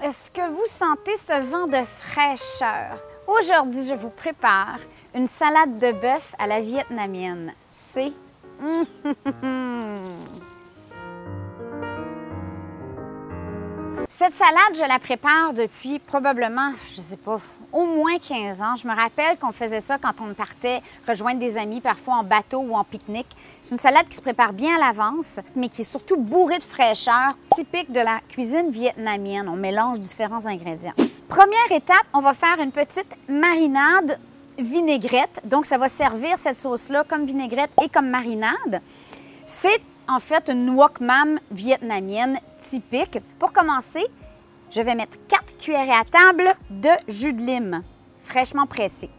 Est-ce que vous sentez ce vent de fraîcheur? Aujourd'hui, je vous prépare une salade de bœuf à la vietnamienne. C'est... Cette salade, je la prépare depuis probablement, je ne sais pas, au moins 15 ans. Je me rappelle qu'on faisait ça quand on partait rejoindre des amis, parfois en bateau ou en pique-nique. C'est une salade qui se prépare bien à l'avance, mais qui est surtout bourrée de fraîcheur, typique de la cuisine vietnamienne. On mélange différents ingrédients. Première étape, on va faire une petite marinade vinaigrette. Donc, ça va servir cette sauce-là comme vinaigrette et comme marinade. C'est en fait une nuoc mam vietnamienne typique. Pour commencer, je vais mettre 4 cuillerées à table de jus de lime fraîchement pressé.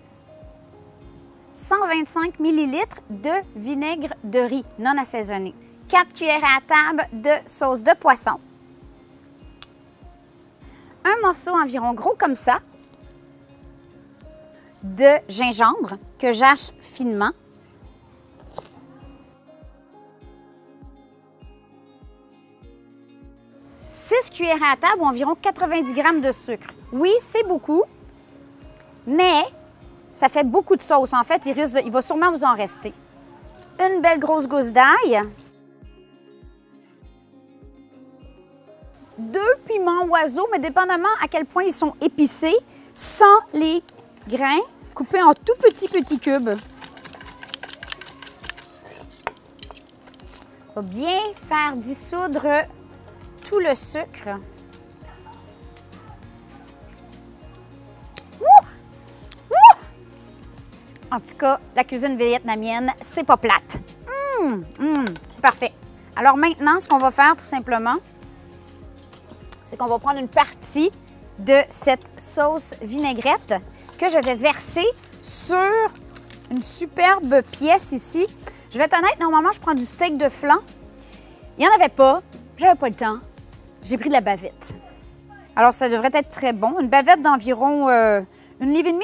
125 ml de vinaigre de riz non assaisonné. 4 cuillerées à table de sauce de poisson. Un morceau environ gros comme ça de gingembre que j'hache finement. Six cuillerées à table ou environ 90 g de sucre. Oui, c'est beaucoup, mais ça fait beaucoup de sauce. En fait, il va sûrement vous en rester. Une belle grosse gousse d'ail. 2 piments oiseaux, mais dépendamment à quel point ils sont épicés, sans les grains, coupés en tout petits cubes. On va bien faire dissoudre tout le sucre. En tout cas, la cuisine vietnamienne, c'est pas plate. C'est parfait. Alors maintenant, ce qu'on va faire tout simplement, c'est qu'on va prendre une partie de cette sauce vinaigrette que je vais verser sur une superbe pièce ici. Je vais être honnête, normalement, je prends du steak de flan. Il n'y en avait pas, j'avais pas le temps. J'ai pris de la bavette. Alors, ça devrait être très bon. Une bavette d'environ 1,5 livre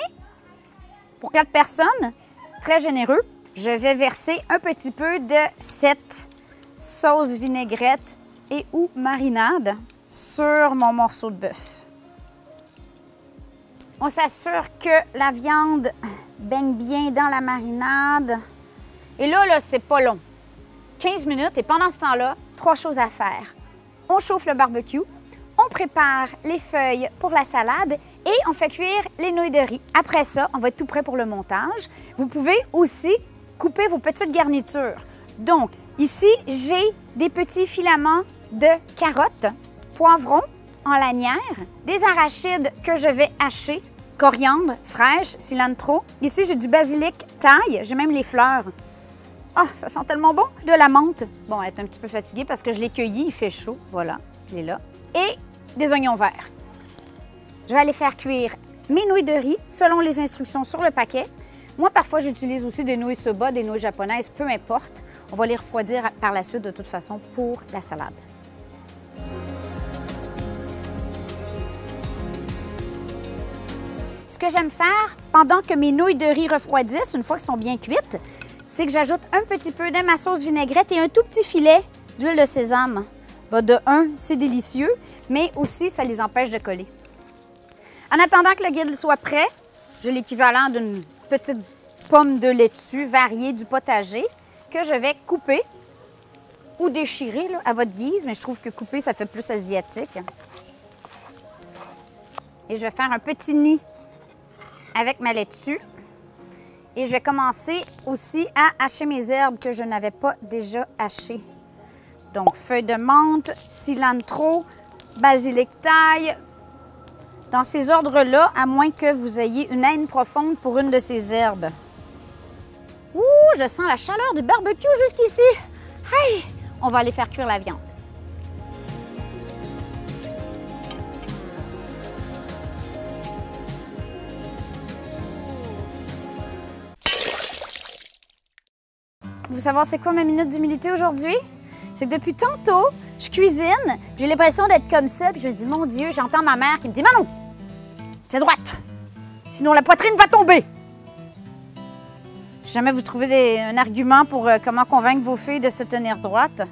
pour 4 personnes. Très généreux. Je vais verser un petit peu de cette sauce vinaigrette et ou marinade sur mon morceau de bœuf. On s'assure que la viande baigne bien dans la marinade. Et là, c'est pas long. 15 minutes et pendant ce temps-là, 3 choses à faire. On chauffe le barbecue, on prépare les feuilles pour la salade et on fait cuire les nouilles de riz. Après ça, on va être tout prêt pour le montage. Vous pouvez aussi couper vos petites garnitures. Donc, ici, j'ai des petits filaments de carottes, poivrons en lanière, des arachides que je vais hacher, coriandre fraîche, cilantro. Ici, j'ai du basilic taille, j'ai même les fleurs. Ah, ça sent tellement bon! De la menthe. Bon, elle est un petit peu fatiguée parce que je l'ai cueillie, il fait chaud. Voilà, il est là. Et des oignons verts. Je vais aller faire cuire mes nouilles de riz selon les instructions sur le paquet. Moi, parfois, j'utilise aussi des nouilles soba, des nouilles japonaises, peu importe. On va les refroidir par la suite de toute façon pour la salade. Ce que j'aime faire pendant que mes nouilles de riz refroidissent, une fois qu'elles sont bien cuites, c'est que j'ajoute un petit peu de ma sauce vinaigrette et un tout petit filet d'huile de sésame. De un, c'est délicieux, mais aussi, ça les empêche de coller. En attendant que le grill soit prêt, j'ai l'équivalent d'une petite pomme de laitue variée du potager que je vais couper ou déchirer là, à votre guise, mais je trouve que couper, ça fait plus asiatique. Et je vais faire un petit nid avec ma laitue. Et je vais commencer aussi à hacher mes herbes que je n'avais pas déjà hachées. Donc, feuilles de menthe, cilantro, basilic taille. Dans ces ordres-là, à moins que vous ayez une haine profonde pour une de ces herbes. Ouh, je sens la chaleur du barbecue jusqu'ici. Hey! On va aller faire cuire la viande. Vous savez c'est quoi ma minute d'humilité aujourd'hui? C'est que depuis tantôt, je cuisine, j'ai l'impression d'être comme ça, puis je me dis, mon Dieu, j'entends ma mère qui me dit, Manon, tiens droite, sinon la poitrine va tomber. Si jamais vous trouvez un argument pour comment convaincre vos filles de se tenir droite,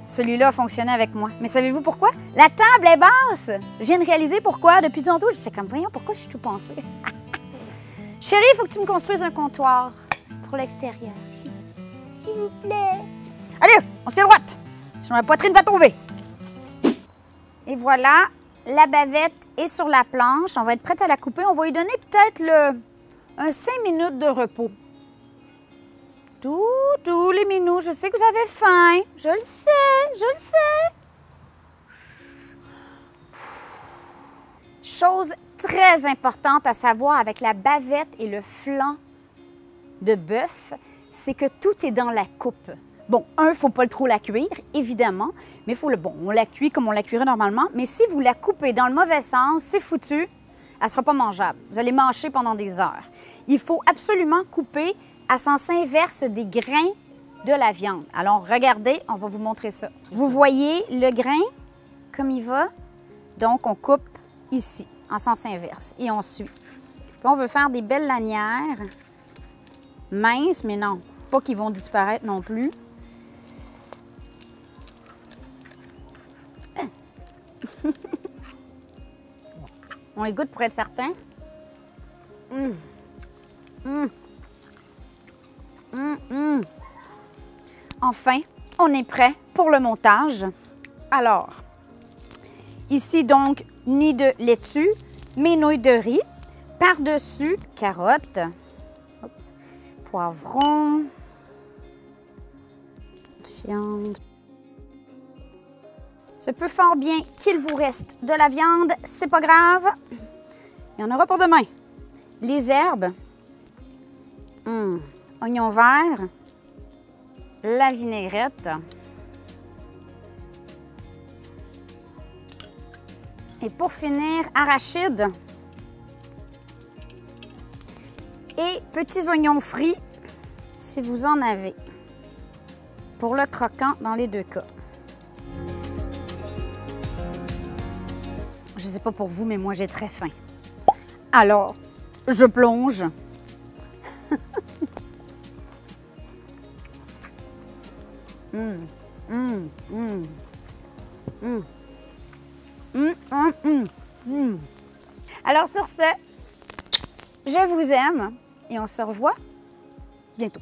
celui-là a fonctionné avec moi. Mais savez-vous pourquoi? La table est basse! Je viens de réaliser pourquoi. Depuis tantôt, je disais comme, voyons, pourquoi je suis tout pensée? Chérie, il faut que tu me construises un comptoir pour l'extérieur. S'il vous plaît. Allez, on s'est droite. Sinon, la poitrine va tomber. Et voilà, la bavette est sur la planche. On va être prête à la couper. On va lui donner peut-être un 5 minutes de repos. Tous les minous, je sais que vous avez faim. Je le sais, je le sais. Chose très importante à savoir avec la bavette et le flanc de bœuf, c'est que tout est dans la coupe. Bon, il ne faut pas trop la cuire, évidemment, mais on la cuit comme on la cuirait normalement, mais si vous la coupez dans le mauvais sens, c'est foutu, elle ne sera pas mangeable. Vous allez mâcher pendant des heures. Il faut absolument couper à sens inverse des grains de la viande. Alors, regardez, on va vous montrer ça. Vous voyez le grain, comme il va? Donc, on coupe ici, en sens inverse, et on suit. Puis, on veut faire des belles lanières, minces, mais non, pas qu'ils vont disparaître non plus. On les goûte pour être certain. Enfin, on est prêt pour le montage. Alors, ici donc, nid de laitue, mes nouilles de riz, par-dessus, carottes, poivrons, viande. Se peut fort bien qu'il vous reste de la viande, c'est pas grave. Il y en aura pour demain. Les herbes, oignons verts, la vinaigrette et pour finir, arachides et petits oignons frits si vous en avez pour le croquant dans les deux cas. Je ne sais pas pour vous, mais moi j'ai très faim. Alors, je plonge. Alors sur ce, je vous aime et on se revoit bientôt.